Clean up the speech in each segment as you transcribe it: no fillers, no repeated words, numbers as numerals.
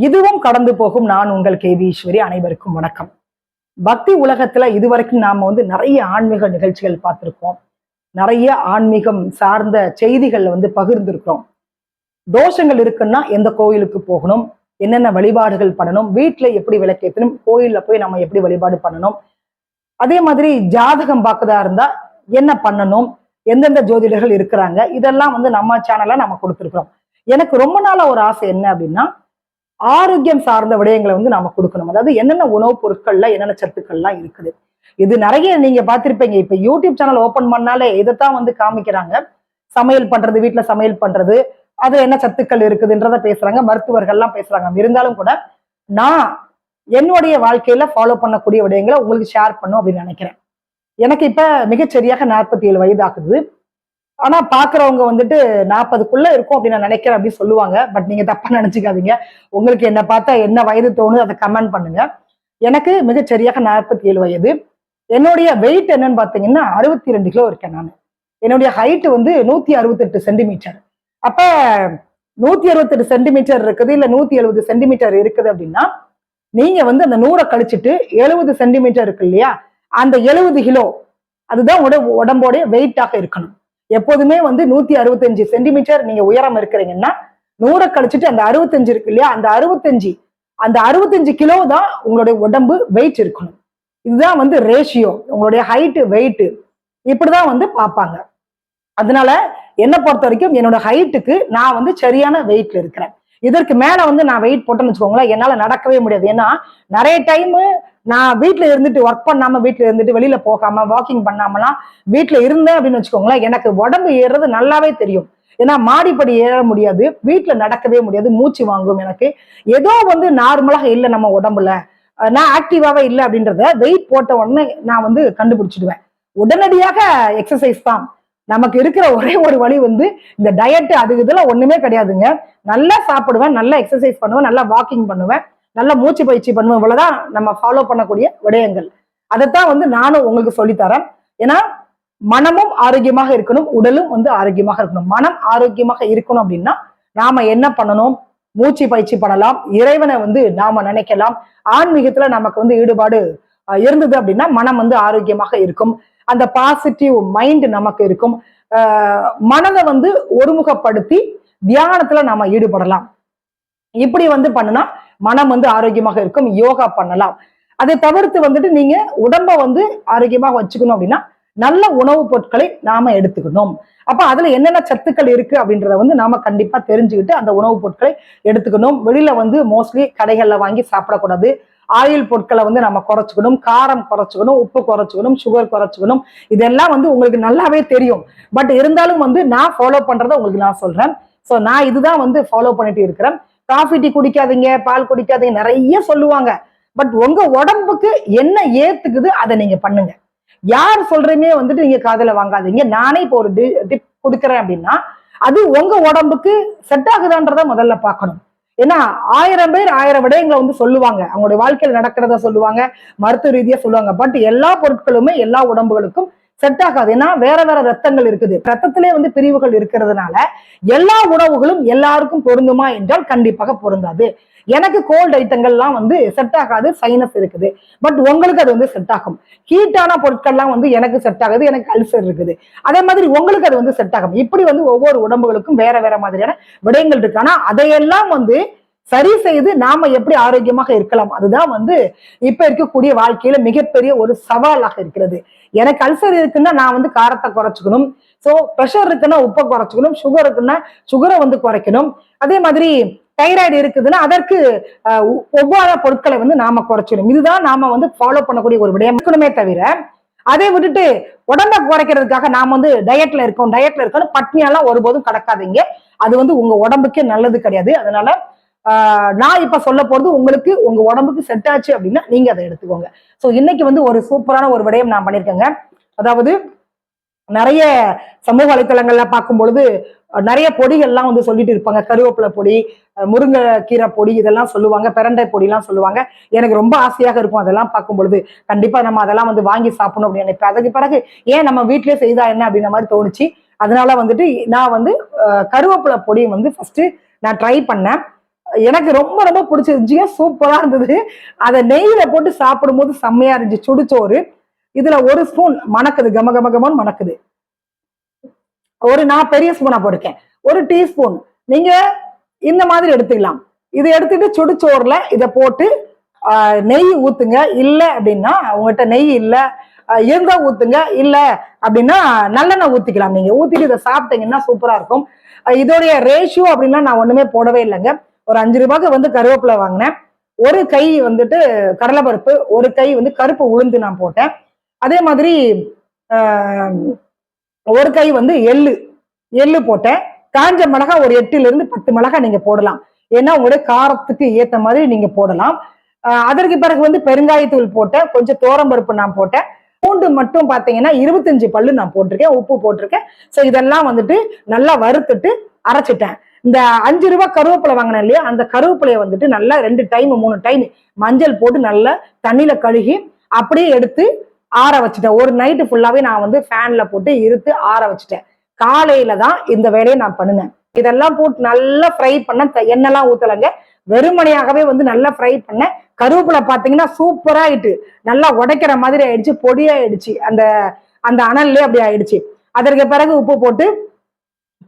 இதுவும் கடந்து போகும். நான் உங்கள் கேவி ஈஸ்வரி. அனைவருக்கும் வணக்கம். பக்தி உலகத்துல இதுவரைக்கும் நாம நிறைய ஆன்மீக நிகழ்ச்சிகள் பார்த்திருக்கோம். நிறைய ஆன்மீகம் சார்ந்த செய்திகள் பகிர்ந்திருக்கிறோம். தோஷங்கள் இருக்குன்னா எந்த கோயிலுக்கு போகணும், என்னென்ன வழிபாடுகள் பண்ணணும், வீட்டுல எப்படி விளக்கேற்றணும், கோயில்ல போய் நம்ம எப்படி வழிபாடு பண்ணணும், அதே மாதிரி ஜாதகம் பார்க்கதா இருந்தா என்ன பண்ணணும், எந்தெந்த ஜோதிடர்கள் இருக்கிறாங்க, இதெல்லாம் நம்ம சேனல்ல நம்ம கொடுத்துருக்கிறோம். எனக்கு ரொம்ப நாளா ஒரு ஆசை என்ன அப்படின்னா, ஆரோக்கியம் சார்ந்த விடயங்களை நாம கொடுக்கணும். அதாவது என்னென்ன உணவுப் பொருட்கள்ல என்னென்ன சத்துக்கள்லாம் இருக்குது. இது நிறைய நீங்க பார்த்திருப்பீங்க. இப்ப யூடியூப் சேனல் ஓபன் பண்ணாலே இதைத்தான் காமிக்கிறாங்க. சமையல் பண்றது, வீட்டுல சமையல் பண்றது, அது என்ன சத்துக்கள் இருக்குதுன்றத பேசுறாங்க, மருத்துவர்கள்லாம் பேசுறாங்க. இருந்தாலும் கூட நான் என்னுடைய வாழ்க்கையில ஃபாலோ பண்ணக்கூடிய விடயங்களை உங்களுக்கு ஷேர் பண்ணும் அப்படின்னு நினைக்கிறேன். எனக்கு இப்ப மிகச்சரியாக 47 வயது ஆகுது. ஆனா பாக்குறவங்க 40க்குள்ள இருக்கும் அப்படின்னு நான் நினைக்கிறேன் அப்படின்னு சொல்லுவாங்க. பட் நீங்க தப்பா நினைச்சுக்காதீங்க. உங்களுக்கு என்ன பார்த்தா என்ன வயது தோணுது அதை கமெண்ட் பண்ணுங்க. எனக்கு மிகச்சரியாக 47 வயது. என்னுடைய வெயிட் என்னன்னு பாத்தீங்கன்னா 62 கிலோ இருக்கேன் நான். என்னுடைய ஹைட் 168 சென்டிமீட்டர். அப்ப 168 சென்டிமீட்டர் இருக்குது, இல்ல 170 சென்டிமீட்டர் இருக்குது அப்படின்னா நீங்க அந்த 100 கழிச்சுட்டு 70 சென்டிமீட்டர் இருக்கு இல்லையா, அந்த 70 கிலோ அதுதான் உடம்போடைய வெயிட்டாக இருக்கணும். எப்போதுமே 165 சென்டிமீட்டர் நீங்க உயரம் இருக்கிறீங்கன்னா 100 கழிச்சுட்டு அந்த 65 இருக்கு இல்லையா, அந்த 65 கிலோ தான் உங்களுடைய உடம்பு வெயிட் இருக்கணும். இதுதான் ரேஷியோ. உங்களுடைய ஹைட் வெயிட் இப்படிதான் பார்ப்பாங்க. அதனால என்ன பொறுத்த வரைக்கும் என்னோட ஹைட்டுக்கு நான் சரியான வெயிட்ல இருக்கிறேன். இதற்கு மேல நான் வெயிட் போட்டேன்னு வச்சுக்கோங்களேன், என்னால நடக்கவே முடியாது. ஏன்னா நிறைய டைம் நான் வீட்டுல இருந்துட்டு ஒர்க் பண்ணாம, வீட்டுல இருந்துட்டு வெளியில போகாம, வாக்கிங் பண்ணாமலாம் வீட்டுல இருந்தேன் அப்படின்னு வச்சுக்கோங்களேன், எனக்கு உடம்பு ஏறுறது நல்லாவே தெரியும். ஏன்னா மாடிப்படி ஏற முடியாது, வீட்டுல நடக்கவே முடியாது, மூச்சு வாங்கும். எனக்கு ஏதோ நார்மலாக இல்லை நம்ம உடம்புல, நான் ஆக்டிவாவே இல்லை அப்படின்றத வெயிட் போட்ட உடனே நான் கண்டுபிடிச்சிடுவேன். உடனடியாக எக்ஸசைஸ் தான் நமக்கு இருக்கிற ஒரே ஒரு வழி. இந்த டயட் அது இதெல்லாம் ஒண்ணுமே கிடையாதுங்க. நல்லா சாப்பிடுவேன், நல்லா எக்ஸசைஸ் பண்ணுவேன், நல்லா வாக்கிங் பண்ணுவேன், நல்ல மூச்சு பயிற்சி பண்ணுவேன். இவ்வளவுதான் நம்ம ஃபாலோ பண்ணக்கூடிய விடயங்கள். அதைத்தான் நானும் உங்களுக்கு சொல்லித்தரேன். ஏன்னா மனமும் ஆரோக்கியமாக இருக்கணும், உடலும் ஆரோக்கியமாக இருக்கணும். மனம் ஆரோக்கியமாக இருக்கணும் அப்படின்னா நாம என்ன பண்ணணும்? மூச்சு பயிற்சி பண்ணலாம், இறைவனை நாம நினைக்கலாம். ஆன்மீகத்துல நமக்கு ஈடுபாடு இருந்தது அப்படின்னா மனம் ஆரோக்கியமாக இருக்கும். அந்த பாசிட்டிவ் மைண்ட் நமக்கு இருக்கும். மனதை ஒருமுகப்படுத்தி தியானத்துல நாம ஈடுபடலாம். இப்படி பண்ணுனா மனம் ஆரோக்கியமாக இருக்கும். யோகா பண்ணலாம். அதை தவிர்த்து நீங்க உடம்ப ஆரோக்கியமாக வச்சுக்கணும் அப்படின்னா நல்ல உணவுப் பொருட்களை நாம எடுத்துக்கணும். அப்ப அதுல என்னென்ன சத்துக்கள் இருக்கு அப்படின்றத நாம கண்டிப்பா தெரிஞ்சுக்கிட்டு அந்த உணவுப் பொருட்களை எடுத்துக்கணும். வெளியில மோஸ்ட்லி கடைகள்ல வாங்கி சாப்பிடக்கூடாது. ஆயில் பொருட்களை நம்ம குறைச்சிக்கணும், காரம் குறைச்சிக்கணும், உப்பு குறைச்சிக்கணும், சுகர் குறைச்சிக்கணும். இதெல்லாம் உங்களுக்கு நல்லாவே தெரியும். பட் இருந்தாலும் நான் ஃபாலோ பண்றதை உங்களுக்கு நான் சொல்றேன். ஸோ நான் இதுதான் ஃபாலோ பண்ணிட்டு இருக்கிறேன். காஃபி டீ குடிக்காதீங்க, பால் குடிக்காதீங்க, நிறைய சொல்லுவாங்க. பட் உங்க உடம்புக்கு என்ன ஏத்துக்குது அதை நீங்க பண்ணுங்க. யார் சொல்றீங்க நீங்க காதுல வாங்காதீங்க. நானே இப்போ ஒரு டிப் கொடுக்குறேன் அப்படின்னா அது உங்க உடம்புக்கு செட் ஆகுதான்றத முதல்ல பார்க்கணும். ஏன்னா 1000 பேர் 1000 விடயங்களை சொல்லுவாங்க, அவங்களுடைய வாழ்க்கையில் நடக்கிறத சொல்லுவாங்க, மருத்துவ ரீதியா சொல்லுவாங்க. பட் எல்லா பொருட்களுமே எல்லா உடம்புகளுக்கும் செட் ஆகாது. ஏன்னா வேற வேற ரத்தங்கள் இருக்குது, ரத்தத்திலே பிரிவுகள் இருக்கிறதுனால எல்லா உணவுகளும் எல்லாருக்கும் பொருந்துமா என்றால் கண்டிப்பாக பொருந்தாது. எனக்கு கோல்டு ஐட்டங்கள்லாம் செட் ஆகாது, சைனஸ் இருக்குது. பட் உங்களுக்கு அது செட் ஆகும். ஹீட்டான பொருட்கள்லாம் எனக்கு செட் ஆகுது, எனக்கு அல்சர் இருக்குது. அதே மாதிரி உங்களுக்கு அது செட் ஆகும். இப்படி ஒவ்வொரு உடம்புகளுக்கும் வேற வேற மாதிரியான விடயங்கள் இருக்கு. ஆனா அதையெல்லாம் சரி செய்து நாம எப்படி ஆரோக்கியமாக இருக்கலாம், அதுதான் இப்ப இருக்கக்கூடிய வாழ்க்கையில மிகப்பெரிய ஒரு சவாலாக இருக்கிறது. எனக்கு அல்சர் இருக்குன்னா நான் காரத்தை குறைச்சிக்கணும். சோ பிரஷர் இருக்குன்னா உப்பை குறைச்சிக்கணும், சுகர் இருக்குன்னா சுகரை குறைக்கணும். அதே மாதிரி தைராய்டு இருக்குதுன்னா அதற்கு ஒவ்வாத பொருட்களை நாம குறைச்சிடும். இதுதான் நாம ஃபாலோ பண்ணக்கூடிய ஒரு விடயம் இருக்கணுமே தவிர அதை விட்டுட்டு உடம்பை குறைக்கிறதுக்காக நாம டயட்ல இருக்கோம் பட்னியெல்லாம் ஒருபோதும் கடக்காதீங்க. அது உங்க உடம்புக்கே நல்லது கிடையாது. அதனால நான் இப்ப சொல்ல போறது உங்களுக்கு உங்க உடம்புக்கு செட் ஆச்சு அப்படின்னா நீங்க அதை எடுத்துக்கோங்க. சோ இன்னைக்கு ஒரு சூப்பரான ஒரு விடயம் நான் பண்ணிருக்கேங்க. அதாவது நிறைய சமூக வலைத்தளங்கள்ல பார்க்கும் பொழுது நிறைய பொடிகள்லாம் சொல்லிட்டு இருப்பாங்க. கருவேப்பிலை பொடி, முருங்கைக்கீரை பொடி, இதெல்லாம் சொல்லுவாங்க, பிரண்டை பொடி எல்லாம் சொல்லுவாங்க. எனக்கு ரொம்ப ஆசையாக இருக்கும் அதெல்லாம் பார்க்கும் பொழுது. கண்டிப்பா நம்ம அதெல்லாம் வாங்கி சாப்பிடணும் அப்படின்னு நினைப்பேன். அதுக்கு பிறகு ஏன் நம்ம வீட்லயே செய்தா என்ன அப்படின்ற மாதிரி தோணுச்சு. அதனால நான் கருவேப்பிலை பொடி ஃபர்ஸ்ட் நான் ட்ரை பண்ணேன். எனக்கு ரொம்ப ரொம்ப பிடிச்சிருந்துச்சு, சூப்பரா இருந்தது. அதை நெய்யில போட்டு சாப்பிடும்போது செம்மையா இருந்துச்சு சுடுச்சோறு. இதுல ஒரு ஸ்பூன் மணக்குது, கம கம கமன்னு மணக்குது. நான் பெரிய ஸ்பூனா போட்டிருக்கேன். ஒரு டீஸ்பூன் நீங்க இந்த மாதிரி எடுத்துக்கலாம். இதை எடுத்துட்டு சுடுச்சோறுல இதை போட்டு நெய் ஊத்துங்க. இல்ல அப்படின்னா உங்ககிட்ட நெய் இல்ல இருந்தா ஊத்துங்க, இல்ல அப்படின்னா நல்லெண்ணெய் ஊத்திக்கலாம். நீங்க ஊத்திட்டு இதை சாப்பிட்டீங்கன்னா சூப்பரா இருக்கும். இதோடைய ரேஷியோ அப்படின்னா நான் ஒண்ணுமே போடவே இல்லைங்க. ஒரு 5 ரூபாய்க்கு வந்து கருவேப்பிலை வாங்கினேன். ஒரு கை வந்துட்டு கடலைப்பருப்பு, ஒரு கை வந்து கருப்பு உளுந்து நான் போட்டேன். அதே மாதிரி ஒரு கை வந்து எள்ளு போட்டேன். காஞ்ச மிளகா ஒரு 8 இருந்து 10 மிளகா நீங்க போடலாம். ஏன்னா உங்களுடைய காரத்துக்கு ஏத்த மாதிரி நீங்க போடலாம். அதற்கு பிறகு வந்து பெருங்காயத்தூள் போட்டேன், கொஞ்சம் தோரம்பருப்பு நான் போட்டேன். பூண்டு மட்டும் பாத்தீங்கன்னா 25 பல்லு நான் போட்டிருக்கேன், உப்பு போட்டிருக்கேன். சோ இதெல்லாம் வந்துட்டு நல்லா வறுத்துட்டு அரைச்சிட்டேன். இந்த 5 ரூபாய் கருவேப்பிலை வாங்கினேன் இல்லையா, அந்த கருவேப்பிலையை வந்துட்டு நல்லா 2 டைம் 3 டைம் மஞ்சள் போட்டு நல்லா தண்ணியில கழுகி அப்படியே எடுத்து ஆற வச்சுட்டேன். ஒரு நைட்டு ஃபுல்லாவே நான் வந்து ஃபேன்ல போட்டு இருத்து ஆற வச்சுட்டேன். காலையில தான் இந்த வேலையை நான் பண்ணினேன். இதெல்லாம் போட்டு நல்லா ஃப்ரை பண்ண, எண்ணெய்லாம் ஊத்தலைங்க, வெறுமனையாகவே வந்து நல்லா ஃப்ரை பண்ண. கருவேப்பிலை பாத்தீங்கன்னா சூப்பரா ஆயிட்டு, நல்லா உடைக்கிற மாதிரி ஆயிடுச்சு, பொடியாயிடுச்சு, அந்த அந்த அனல்லே அப்படி ஆயிடுச்சு. அதற்கு பிறகு உப்பு போட்டு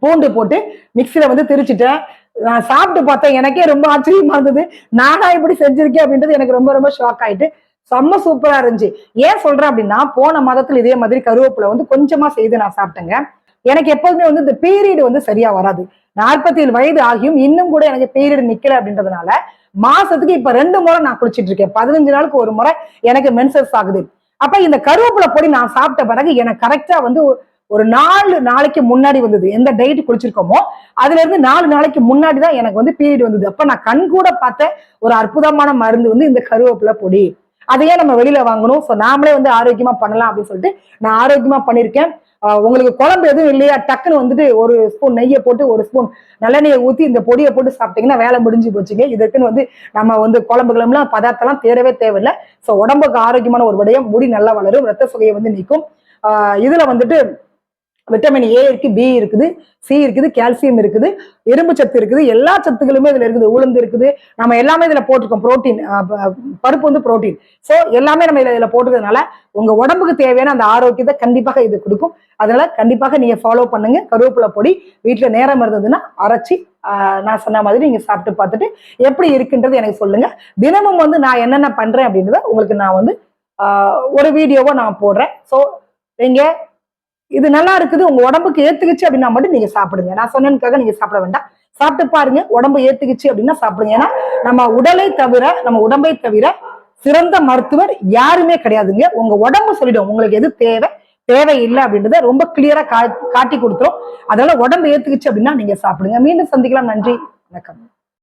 பூண்டு போட்டு மிக்சியில வந்து திரிச்சுட்டேன். நான் சாப்பிட்டு பார்த்தேன், எனக்கே ரொம்ப ஆச்சரியமா இருந்தது. நானா இப்படி செஞ்சிருக்கேன் அப்படின்றது எனக்கு ரொம்ப ரொம்ப ஷாக் ஆயிட்டு. செம்ம சூப்பரா இருந்துச்சு. ஏன் சொல்றேன் அப்படின்னா, போன மாதத்துல இதே மாதிரி கருவேப்பிலை வந்து கொஞ்சமா செய்து நான் சாப்பிட்டேங்க. எனக்கு எப்போதுமே வந்து இந்த பீரியட் வந்து சரியா வராது. 47 வயது ஆகியும் இன்னும் கூட எனக்கு பீரியட் நிக்கல அப்படின்றதுனால மாசத்துக்கு இப்ப 2 முறை நான் குளிச்சிட்டு இருக்கேன். 15 நாளுக்கு ஒரு முறை எனக்கு மென்சஸ் ஆகுது. அப்ப இந்த கருவேப்பிலை பொடி நான் சாப்பிட்ட பிறகு எனக்கு கரெக்டா வந்து ஒரு 4 நாளைக்கு முன்னாடி வந்தது. எந்த டேட் குளிச்சிருக்கோமோ அதுல இருந்து 4 நாளைக்கு முன்னாடி தான் எனக்கு வந்து பீரியட் வந்தது. அப்ப நான் கண் கூட பார்த்த ஒரு அற்புதமான மருந்து வந்து இந்த கருவேப்பிலை பொடி. அதையே நம்ம வெளியில வாங்கணும். சோ நாமளே வந்து ஆரோக்கியமா பண்ணலாம் அப்படின்னு சொல்லிட்டு நான் ஆரோக்கியமா பண்ணிருக்கேன். உங்களுக்கு குழம்பு எதுவும் இல்லையா, டக்குன்னு வந்துட்டு ஒரு ஸ்பூன் நெய்யை போட்டு ஒரு ஸ்பூன் நல்லெண்ணெயை ஊத்தி இந்த பொடியை போட்டு சாப்பிட்டீங்கன்னா வேலை முடிஞ்சு போச்சுங்க. இதுக்குன்னு வந்து நம்ம வந்து குழம்புகளெல்லாம் பதார்த்தம்லாம் தேடவே தேவையில்லை. சோ உடம்புக்கு ஆரோக்கியமான ஒரு விடயம், முடி நல்லா வளரும், ரத்த சுகையை வந்து நீக்கும். இதுல வந்துட்டு விட்டமின் ஏ இருக்கு, பி இருக்குது, சி இருக்குது, கால்சியம் இருக்குது, இரும்பு சத்து இருக்குது, எல்லா சத்துக்களுமே இதுல இருக்குது, உளுந்து இருக்குது, நம்ம எல்லாமே இதுல போட்டிருக்கோம். புரோட்டீன், பருப்பு வந்து புரோட்டீன். சோ எல்லாமே நம்ம இதுல போட்டுக்கிறதுனால உங்க உடம்புக்கு தேவையான அந்த ஆரோக்கியத்தை கண்டிப்பாக இது கொடுக்கும். அதனால கண்டிப்பாக நீங்க ஃபாலோ பண்ணுங்க. கருவேப்பிலை பொடி வீட்டுல நேரம் இருந்ததுன்னா அரைச்சி நான் சொன்ன மாதிரி நீங்க சாப்பிட்டு பார்த்துட்டு எப்படி இருக்குன்றது எனக்கு சொல்லுங்க. தினமும் வந்து நான் என்னென்ன பண்றேன் அப்படின்றத உங்களுக்கு நான் வந்து ஒரு வீடியோவா நான் போடுறேன். சோ நீங்க இது நல்லா இருக்குது, உங்க உடம்புக்கு ஏத்துக்குச்சு அப்படின்னா மட்டும் நீங்க சாப்பிடுங்க. நான் சொன்னதுக்காக நீங்க சாப்பிட வேண்டாம், சாப்பிட்டு பாருங்க. உடம்பு ஏத்துக்குச்சு அப்படின்னா சாப்பிடுங்க. ஏன்னா நம்ம உடம்பை தவிர சிறந்த மருத்துவர் யாருமே கிடையாதுங்க. உங்க உடம்பு சொல்லிடும் உங்களுக்கு எது தேவை இல்லை அப்படின்றத ரொம்ப கிளியரா காட்டி கொடுத்துரும். அதனால உடம்பு ஏத்துக்குச்சு அப்படின்னா நீங்க சாப்பிடுங்க. மீண்டும் சந்திக்கலாம். நன்றி, வணக்கம்.